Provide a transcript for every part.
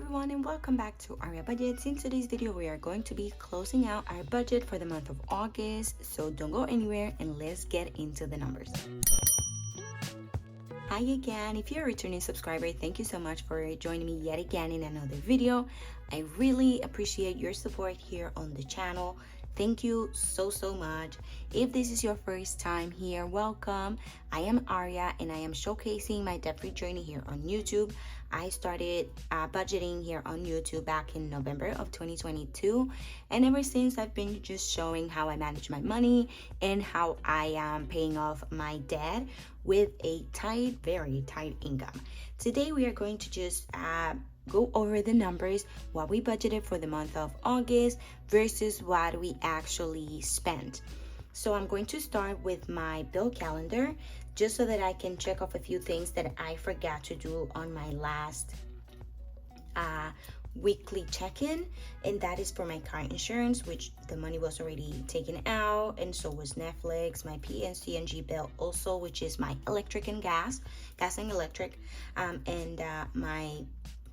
everyone, and welcome back to Aria Budgets. In today's video, we are going to be closing out our budget for the month of August. So don't go anywhere and let's get into the numbers. Hi again. If you're a returning subscriber, thank you so much for joining me yet again in another video. I really appreciate your support here on the channel. Thank you so much. If this is your first time here, welcome. I am Aria and I am showcasing my debt-free journey here on YouTube. I started budgeting here on YouTube back in November of 2022, and ever since I've been just showing how I manage my money and how I am paying off my debt with a very tight income. Today we are going to just go over the numbers, what we budgeted for the month of August versus what we actually spent. So I'm going to start with my bill calendar just so that I can check off a few things that I forgot to do on my last weekly check-in, and that is for my car insurance, which the money was already taken out, and so was Netflix, my PNC&G bill also, which is my electric and gas and electric, and my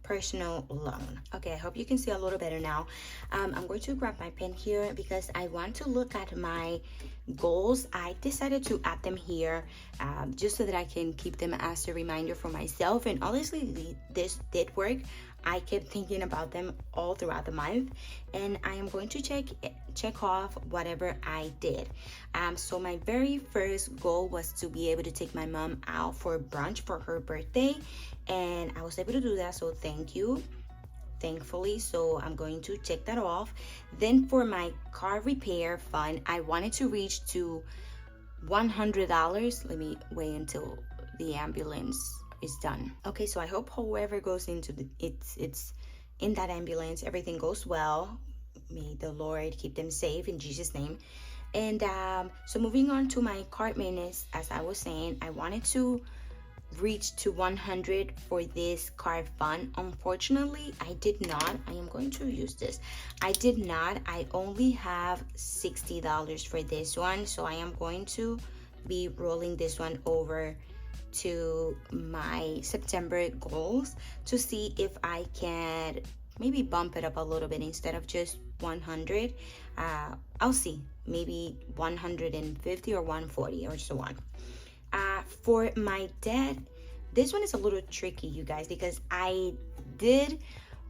personal loan. Okay, I hope you can see a little better now. I'm going to grab my pen here because I want to look at my goals. I decided to add them here just so that I can keep them as a reminder for myself, and honestly this did work. I kept thinking about them all throughout the month, and I am going to check off whatever I did. So my very first goal was to be able to take my mom out for brunch for her birthday, and I was able to do that, so thank you, thankfully. So I'm going to check that off. Then for my car repair fund, I wanted to reach to $100. Let me wait until the ambulance is done. Okay, so I hope whoever goes into it's in that ambulance, everything goes well. May the Lord keep them safe in Jesus' name. And so moving on to my card maintenance, as I was saying, I wanted to reach to 100 for this card fund. Unfortunately, I did not. I am going to use this. I did not. I only have $60 for this one, so I am going to be rolling this one over to my September goals to see if I can maybe bump it up a little bit. Instead of just 100, I'll see, maybe 150 or 140 or so on. For my debt, this one is a little tricky, you guys, because I did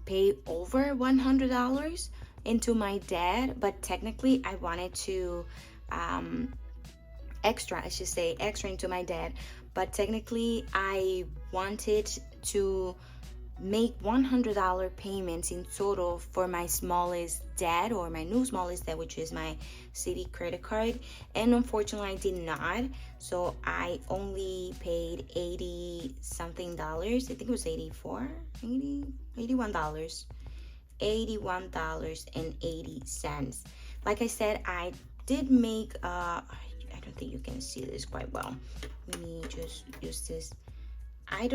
pay over $100 into my debt, but technically I wanted to extra into my debt, but technically I wanted to make $100 payments in total for my smallest debt, or my new smallest debt, which is my city credit card, and unfortunately I did not. So I only paid 80 something dollars. I think it was $81.80. Like I said, I did make I don't think you can see this quite well. Let me just use this. I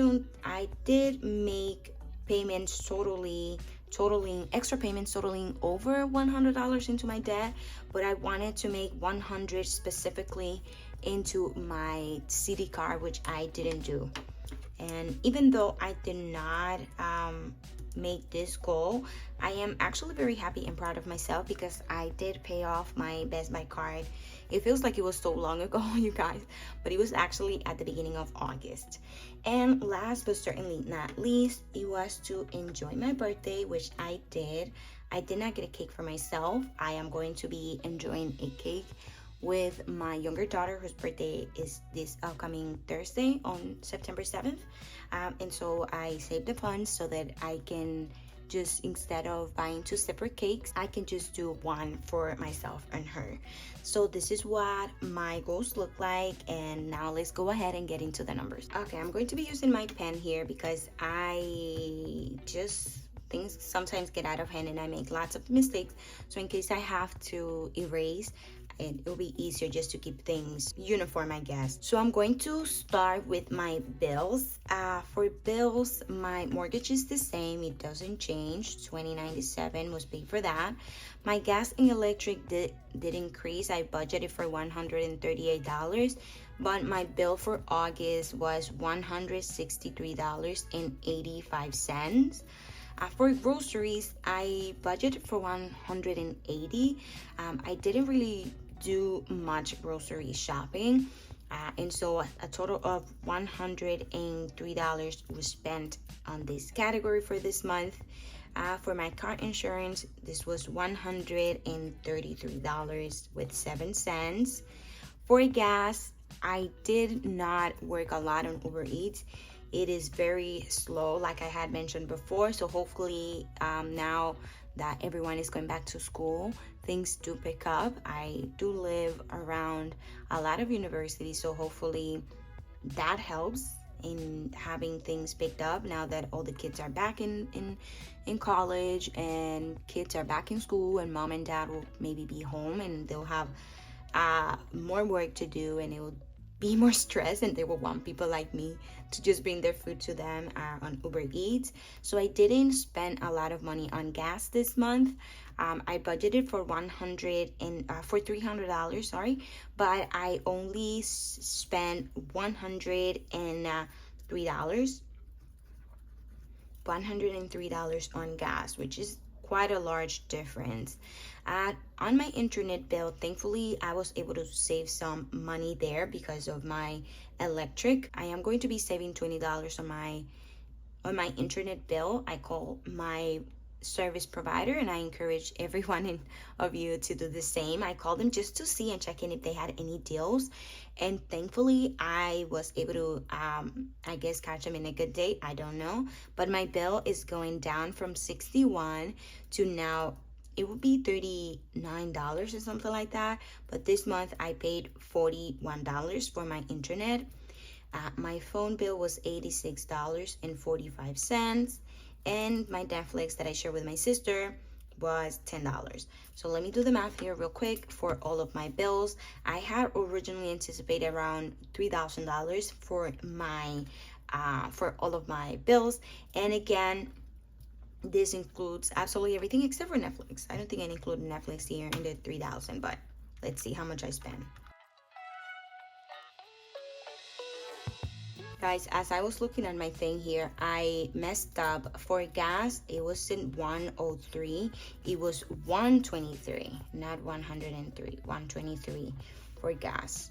did make payments totaling extra payments totaling over $100 into my debt, but I wanted to make 100 specifically into my city card, which I didn't do. And even though I did not make this goal, I am actually very happy and proud of myself because I did pay off my Best Buy card. It feels like it was so long ago, you guys, but it was actually at the beginning of August. And last but certainly not least, it was to enjoy my birthday, which I did. I did not get a cake for myself. I am going to be enjoying a cake with my younger daughter, whose birthday is this upcoming Thursday on September 7th. And so I saved the funds so that I can just, instead of buying two separate cakes, I can just do one for myself and her. So this is what my goals look like, and now let's go ahead and get into the numbers. Okay, I'm going to be using my pen here because things sometimes get out of hand and I make lots of mistakes. So in case I have to erase, it'll be easier just to keep things uniform, I guess. So I'm going to start with my bills. For bills, my mortgage is the same. It doesn't change. $20.97 was paid for that. My gas and electric did increase. I budgeted for $138, but my bill for August was $163.85. For groceries, I budgeted for 180. I didn't really do much grocery shopping. And so a total of $103 was spent on this category for this month. For my car insurance, this was $133.07. For gas, I did not work a lot on Uber Eats. It is very slow, like I had mentioned before. So hopefully now that everyone is going back to school, things do pick up. I do live around a lot of universities, so hopefully that helps in having things picked up now that all the kids are back in college and kids are back in school, and mom and dad will maybe be home and they'll have more work to do, and it will be more stress, and they will want people like me to just bring their food to them on Uber Eats. So I didn't spend a lot of money on gas this month. I budgeted for $300, sorry, but I only spent $103 on gas, which is quite a large difference. On my internet bill, thankfully, I was able to save some money there because of my electric. I am going to be saving $20 on my internet bill. I call my service provider, and I encourage everyone of you to do the same. I called them just to see and check in if they had any deals, and thankfully I was able to I guess catch them in a good day. I don't know, but my bill is going down from 61 to now it would be $39 or something like that. But this month I paid $41 for my internet. My phone bill was $86.45, and my Netflix that I share with my sister was $10. So let me do the math here real quick for all of my bills. I had originally anticipated around $3,000 for my for all of my bills, and again, this includes absolutely everything except for Netflix. I don't think I included Netflix here in the 3,000, but let's see how much I spent. Guys, as I was looking at my thing here, I messed up. For gas, it wasn't 103, it was 123, not 103, 123 for gas.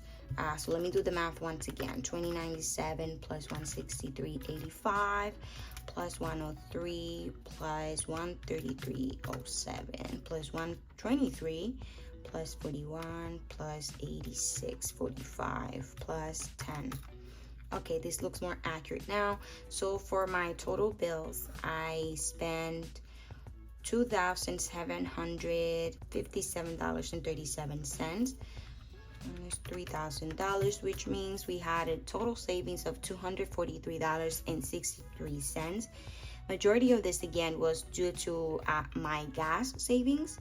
So let me do the math once again. 2097 plus 163.85 plus 103 plus 133.07 plus 123 plus 41 plus 86.45 plus 10. Okay, this looks more accurate now. So for my total bills, I spent $2,757.37. It's $3,000, which means we had a total savings of $243.63. Majority of this again was due to my gas savings.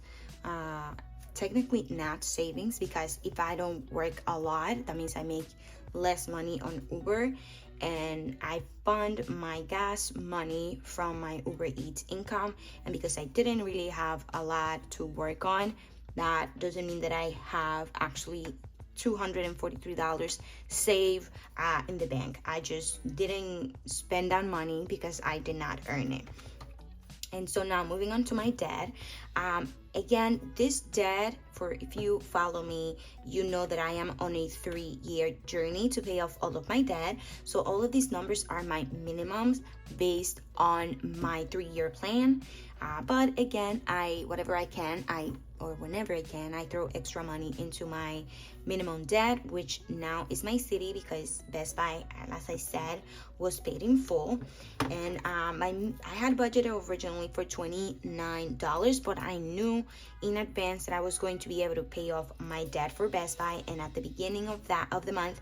Technically not savings, because if I don't work a lot, that means I make less money on Uber, and I fund my gas money from my Uber Eats income. And because I didn't really have a lot to work on, that doesn't mean that I have actually $243 saved in the bank. I just didn't spend that money because I did not earn it. And so now moving on to my debt. Again, this debt, for if you follow me, you know that I am on a 3-year journey to pay off all of my debt. So all of these numbers are my minimums based on my 3-year plan. But again, whenever I can, I throw extra money into my minimum debt, which now is my city, because Best Buy, as I said, was paid in full. And I had budgeted originally for $29, but I knew in advance that I was going to be able to pay off my debt for Best Buy. And at the beginning of the month,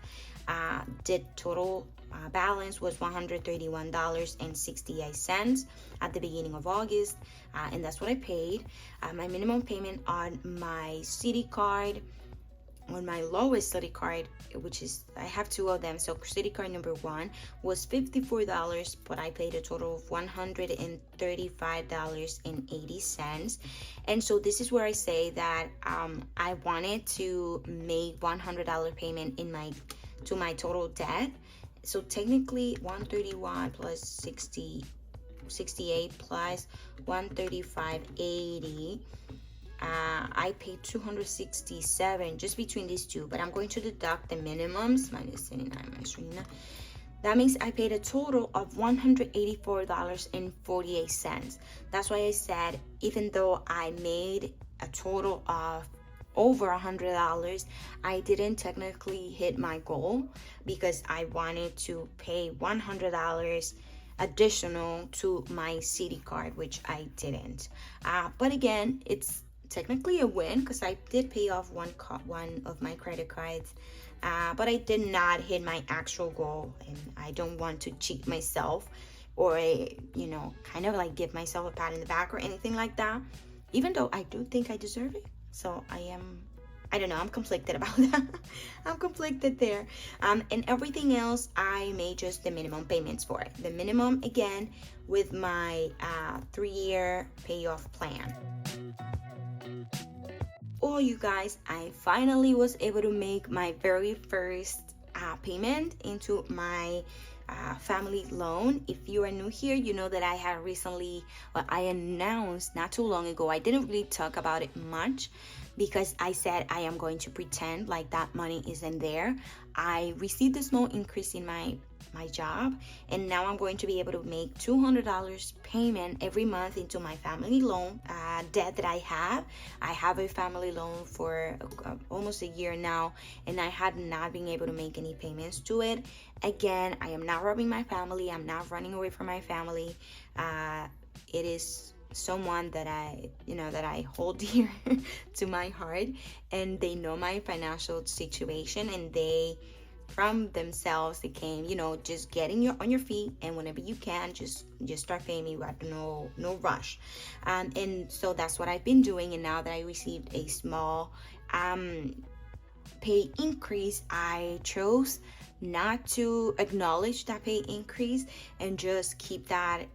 the total balance was $131.68 at the beginning of August, and that's what I paid. My minimum payment on my city card, on my lowest city card, which is, I have 2 of them, so city card number 1 was $54, but I paid a total of $135.80. And so this is where I say that I wanted to make $100 payment to my total debt. So technically 131 plus 60 168 plus 135.80. I paid 267 just between these two, but I'm going to deduct the minimums, minus 79 minus 39. That means I paid a total of $184.48. That's why I said, even though I made a total of over $100, I didn't technically hit my goal because I wanted to pay $100 additional to my city card, which I didn't. But again, it's technically a win because I did pay off one of my credit cards, but I did not hit my actual goal, and I don't want to cheat myself or kind of like give myself a pat in the back or anything like that, even though I do think I deserve it. So I don't know, I'm conflicted about that. I'm conflicted there. And everything else, I made just the minimum payments for it. The minimum, again, with my 3-year payoff plan. Oh, you guys, I finally was able to make my very first payment into my family loan. If you are new here, you know that I had recently, I announced not too long ago. I didn't really talk about it much because I said I am going to pretend like that money isn't there. I received a small increase in my job, and now I'm going to be able to make $200 payment every month into my family loan debt that I have. I have a family loan for almost a year now, and I had not been able to make any payments to it. Again, I am not robbing my family. I'm not running away from my family. It is someone that I hold dear to my heart, and they know my financial situation, and they from themselves they came, just getting you on your feet, and whenever you can, just start paying me with no rush. And so that's what I've been doing. And now that I received a small pay increase, I chose not to acknowledge that pay increase and just keep that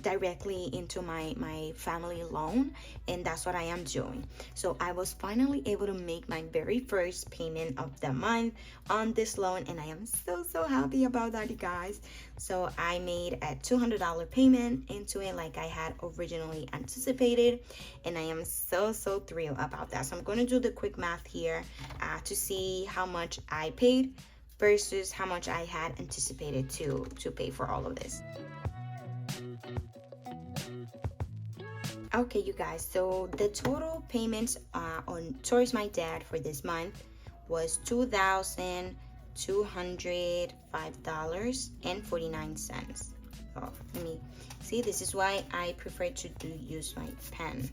directly into my family loan, and that's what I am doing. So I was finally able to make my very first payment of the month on this loan, and I am so happy about that, you guys. So I made a $200 payment into it like I had originally anticipated, and I am so thrilled about that. So I'm going to do the quick math here to see how much I paid versus how much I had anticipated to pay for all of this. Okay, you guys, so the total payments towards my debt for this month was $2,205.49. Oh, let me see, this is why I prefer to use my pen.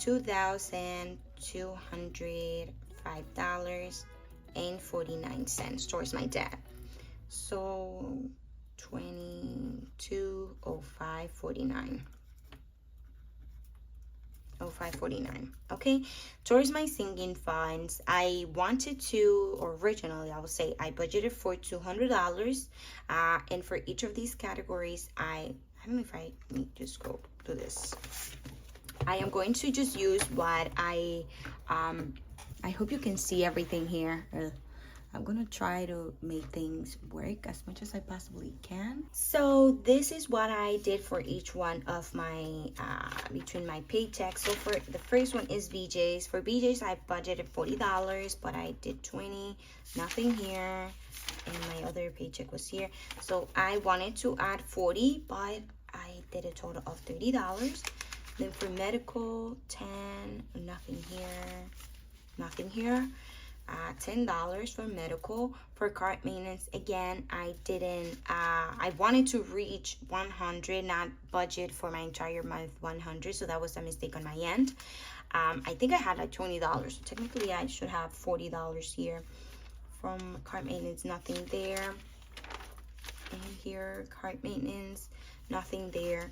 $2,205.49 towards my debt. So 2205.49. 0549. Okay, towards my singing funds, I wanted to, originally I would say I budgeted for $200, and for each of these categories, I don't know if let me just go do this. I am going to just use what I hope you can see everything here. I'm gonna try to make things work as much as I possibly can. So this is what I did for each one of my between my paychecks. So for the first one is BJ's. For BJ's, I budgeted $40, but I did 20, nothing here, and my other paycheck was here. So I wanted to add 40, but I did a total of $30. Then for medical, 10, nothing here, nothing here. $10 for medical. For card maintenance, again, I didn't I wanted to reach 100, not budget for my entire month 100, so that was a mistake on my end. I think I had like $20, so technically I should have $40 here. From card maintenance, nothing there. And here, card maintenance, nothing there.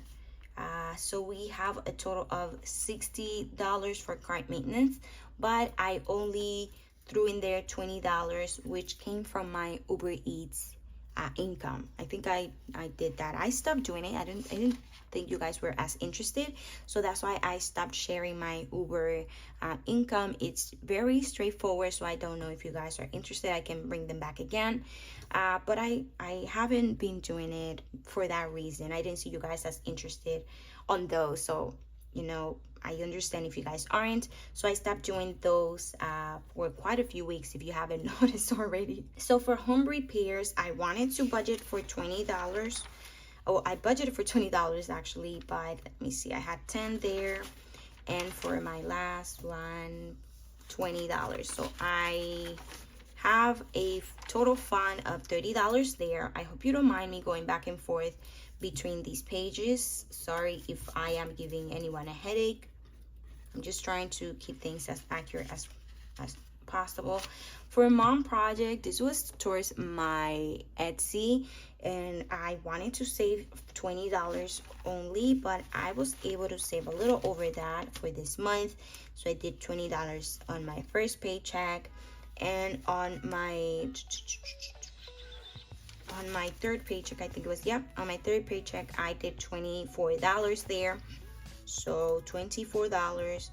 So we have a total of $60 for card maintenance, but I only threw in there $20, which came from my Uber Eats income. I think I did that. I stopped doing it. I didn't think you guys were as interested, so that's why I stopped sharing my Uber income. It's very straightforward, so I don't know if you guys are interested. I can bring them back again, but I haven't been doing it for that reason. I didn't see you guys as interested on those, so you know, I understand if you guys aren't. So I stopped doing those for quite a few weeks, if you haven't noticed already. So for home repairs, I wanted to budget for $20. Oh, I budgeted for $20 actually, but let me see, I had 10 there, and for my last one, $20. So I have a total fund of $30 there. I hope you don't mind me going back and forth between these pages. Sorry if I am giving anyone a headache. I'm just trying to keep things as accurate as possible. For mom project, this was towards my Etsy, and I wanted to save $20 only, but I was able to save a little over that for this month. So I did $20 on my first paycheck, and on my third paycheck, I think it was, on my third paycheck, I did $24 there. So $24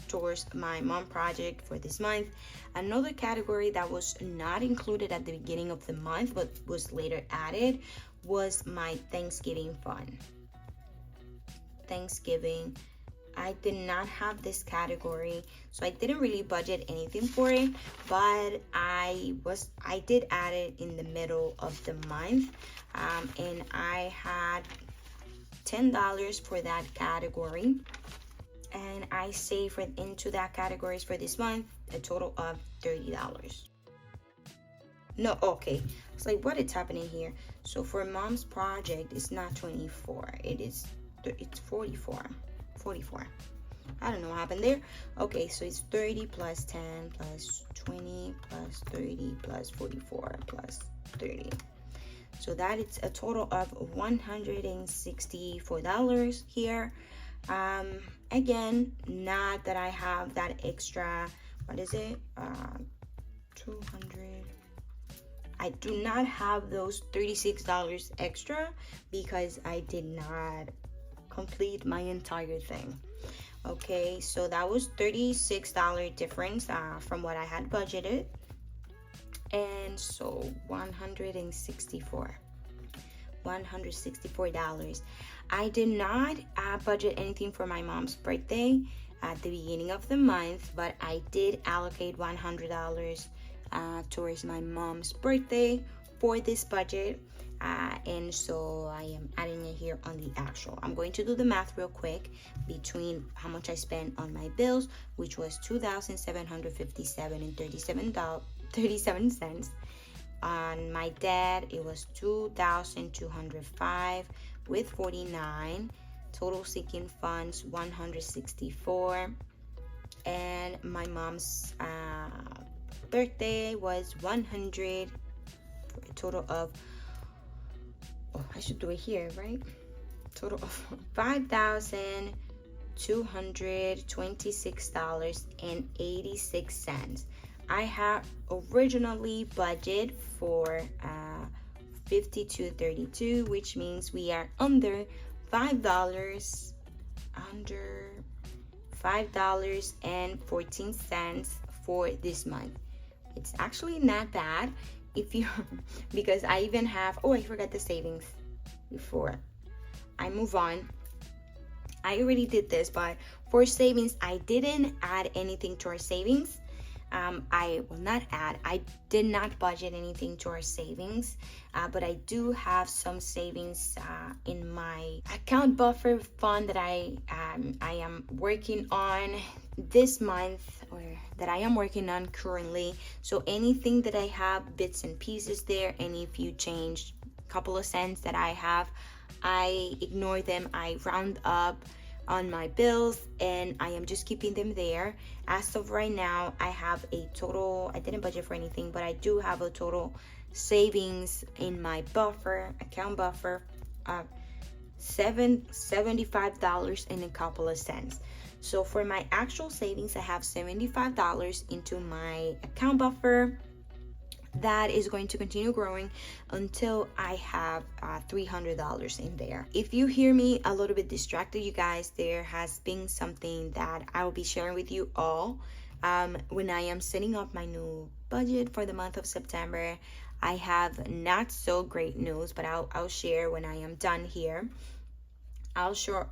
towards my mom project for this month. Another category that was not included at the beginning of the month but was later added was my Thanksgiving fund. Thanksgiving, I did not have this category, so I didn't really budget anything for it, but I did add it in the middle of the month, and I had $10 for that category, and I saved into that categories for this month a total of $30. No, okay, it's like, what is happening here? So for mom's project, it's not 24, it's 44. I don't know what happened there. Okay, so it's 30 plus 10 plus 20 plus 30 plus 44 plus 30. So that is a total of $164 here. Again, not that I have that extra, what is it? 200. I do not have those $36 extra because I did not complete my entire thing. Okay, so that was $36 difference from what I had budgeted. And so $164. I did not budget anything for my mom's birthday at the beginning of the month, but I did allocate $100 towards my mom's birthday for this budget, and so I am adding it here on the actual. I'm going to do the math real quick between how much I spent on my bills, which was $2,757.37. On my dad, it was $2,205 with 49. Total sinking funds 164, and my mom's birthday was 100 for a total of, I should do it here, right? Total of $5,226.86. I had originally budgeted for $52.32, which means we are under $5.14 for this month. It's actually not bad if you because I even have, I forgot the savings before I move on. I already did this, but for savings, I didn't add anything to our savings. I did not budget anything to our savings, but I do have some savings in my account buffer fund that I am working on this month, or that I am working on currently. So anything that I have bits and pieces there, any few change, couple of cents that I have, I ignore them. I round up on my bills, and I am just keeping them there. As of right now, I have a total, I didn't budget for anything, but I do have a total savings in my account buffer of $75 and a couple of cents. So for my actual savings, I have $75 into my account buffer, that is going to continue growing until I have $300 in there. If you hear me a little bit distracted, you guys, there has been something that I will be sharing with you all when I am setting up my new budget for the month of September. I have not so great news, but I'll share when I am done here. I'll share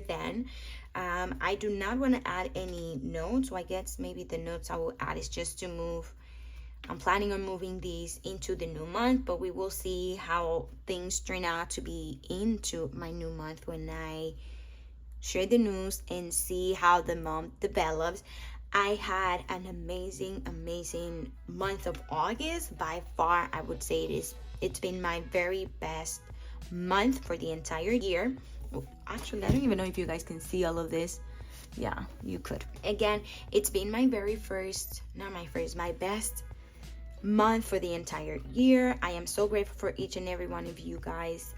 then. I do not want to add any notes, so I guess maybe the notes I will add is just to move. I'm planning on moving these into the new month, but we will see how things turn out to be into my new month when I share the news and see how the month develops. I had an amazing month of August. By far, I would say it's been my very best month for the entire year. Actually, I don't even know if you guys can see all of this. Yeah, you could. Again, it's been my my best month for the entire year. I am so grateful for each and every one of you guys.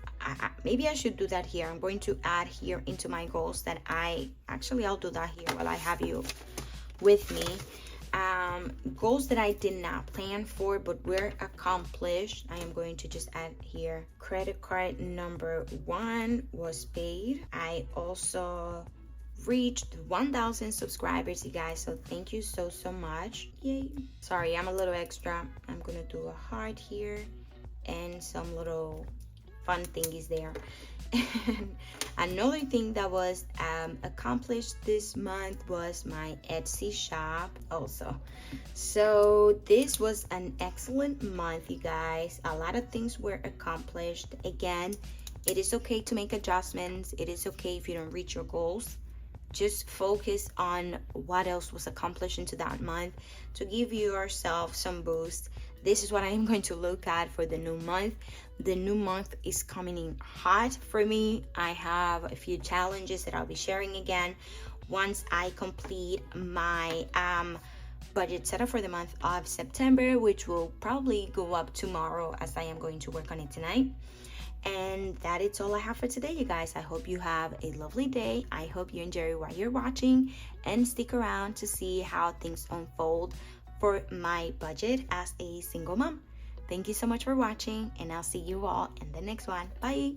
Maybe I should do that here. I'm going to add here into my goals that I'll do that here while I have you with me. Goals that I did not plan for but were accomplished, I am going to just add here. Credit card number 1 was paid. I also reached 1,000 subscribers, you guys, so thank you so much. Yay. Sorry, I'm a little extra. I'm gonna do a heart here and some little fun thingies there. And another thing that was accomplished this month was my Etsy shop also. So this was an excellent month, you guys. A lot of things were accomplished. Again, it is okay to make adjustments. It is okay if you don't reach your goals. Just focus on what else was accomplished into that month to give yourself some boost. This is what I am going to look at for the new month. The new month is coming in hot for me. I have a few challenges that I'll be sharing again once I complete my budget setup for the month of September, which will probably go up tomorrow as I am going to work on it tonight. And that is all I have for today, you guys. I hope you have a lovely day. I hope you enjoy while you're watching, and stick around to see how things unfold for my budget as a single mom. Thank you so much for watching, and I'll see you all in the next one. Bye.